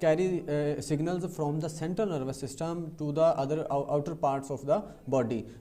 carry signals from the central nervous system to the other outer parts of the body.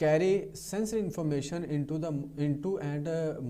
carry sensory information into and